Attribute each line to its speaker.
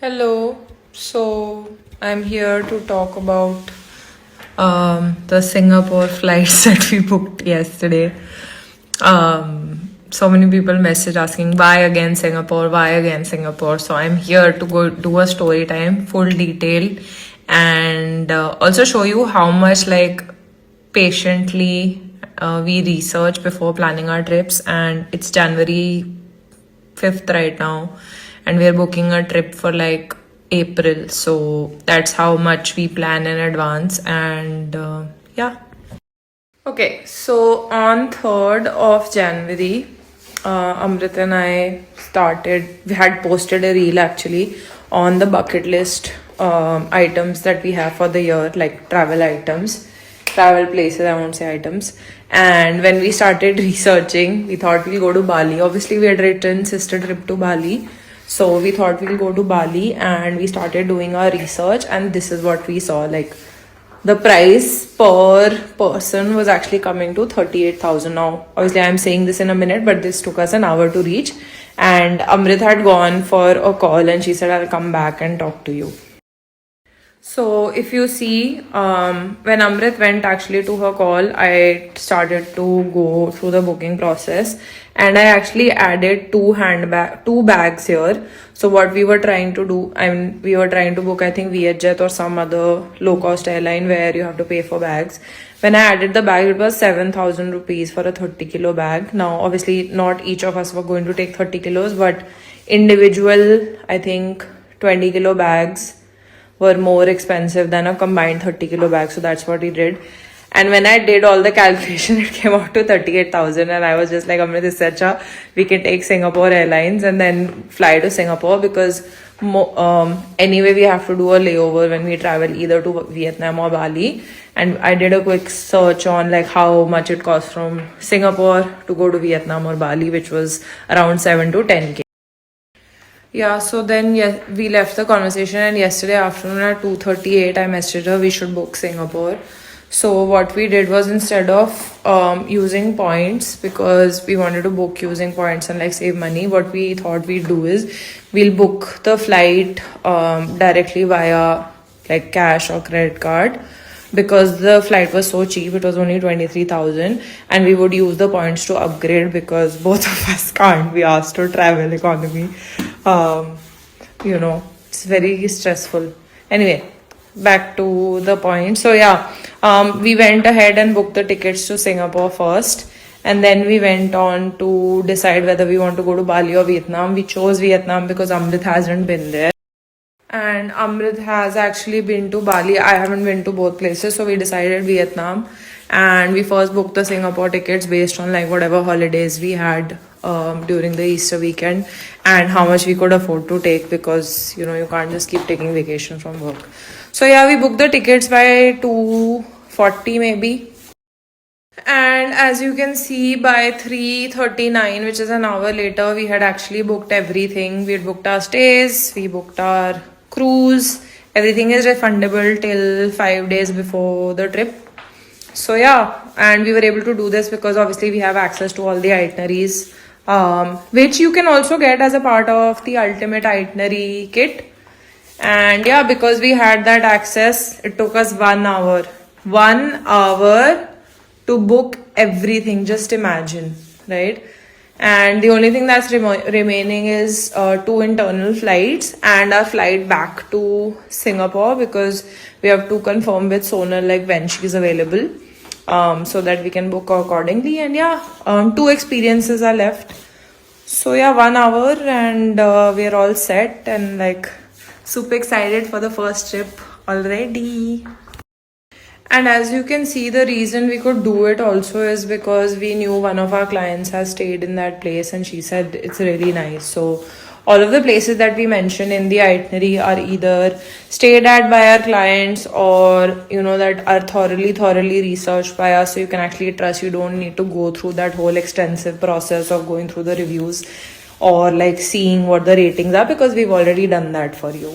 Speaker 1: Hello. So I'm here to talk about the Singapore flights that we booked yesterday. So many people message asking why again Singapore, why again Singapore. So I'm here to go do a story time, full detail, and also show you how much patiently we research before planning our trips. And it's January 5th right now, and we're booking a trip for April, so that's how much we plan in advance. And yeah. Okay, so on 3rd of January, Amrit and I we had posted a reel actually on the bucket list items that we have for the year, like travel places, I won't say items. And when we started researching, we thought we'll go to Bali. Obviously, we had written sister trip to Bali. So we thought we'll go to Bali, and we started doing our research, and this is what we saw. The price per person was actually coming to 38,000. Now, obviously, I'm saying this in a minute, but this took us an hour to reach. And Amrit had gone for a call, and she said, I'll come back and talk to you. So if you see, when Amrit went actually to her call, I started to go through the booking process, and I actually added two bags here. So what we were trying to do, we were trying to book, I think, VietJet or some other low-cost airline where you have to pay for bags. When I added the bag, it was 7,000 rupees for a 30-kilo bag. Now, obviously, not each of us were going to take 30 kilos, but individual, I think, 20-kilo bags were more expensive than a combined 30-kilo bag. So that's what we did. And when I did all the calculation, it came out to 38,000. And I was just like, Amrit, this is such we can take Singapore Airlines and then fly to Singapore, because anyway, we have to do a layover when we travel either to Vietnam or Bali. And I did a quick search on how much it costs from Singapore to go to Vietnam or Bali, which was around 7 to 10K. Yeah, so then we left the conversation, and yesterday afternoon at 2:38, I messaged her we should book Singapore. So what we did was, instead of using points, because we wanted to book using points and save money, what we thought we'd do is we'll book the flight directly via cash or credit card. Because the flight was so cheap, it was only 23,000, and we would use the points to upgrade, because both of us can't be asked to travel economy. It's very stressful. Anyway, back to the point. So yeah, we went ahead and booked the tickets to Singapore first, and then we went on to decide whether we want to go to Bali or Vietnam. We chose Vietnam because Amrit hasn't been there. And Amrit has actually been to Bali. I haven't been to both places, so we decided Vietnam. And we first booked the Singapore tickets based on whatever holidays we had during the Easter weekend and how much we could afford to take, because you can't just keep taking vacation from work. So yeah, we booked the tickets by 2:40 maybe. And as you can see, by 3:39, which is an hour later, we had actually booked everything. We had booked our stays, we booked our cruise. Everything is refundable till 5 days before the trip. So yeah, and we were able to do this because obviously we have access to all the itineraries, which you can also get as a part of the ultimate itinerary kit. And yeah, because we had that access, it took us 1 hour. 1 hour to book everything. Just imagine, right? And the only thing that's remaining is 2 internal flights and our flight back to Singapore, because we have to confirm with Sonal when she's available, so that we can book accordingly. And yeah, 2 experiences are left. So yeah, 1 hour, and we're all set and super excited for the first trip already. And as you can see, the reason we could do it also is because we knew one of our clients has stayed in that place, and she said it's really nice. So all of the places that we mentioned in the itinerary are either stayed at by our clients or, that are thoroughly researched by us. So you can actually trust. You don't need to go through that whole extensive process of going through the reviews or seeing what the ratings are, because we've already done that for you.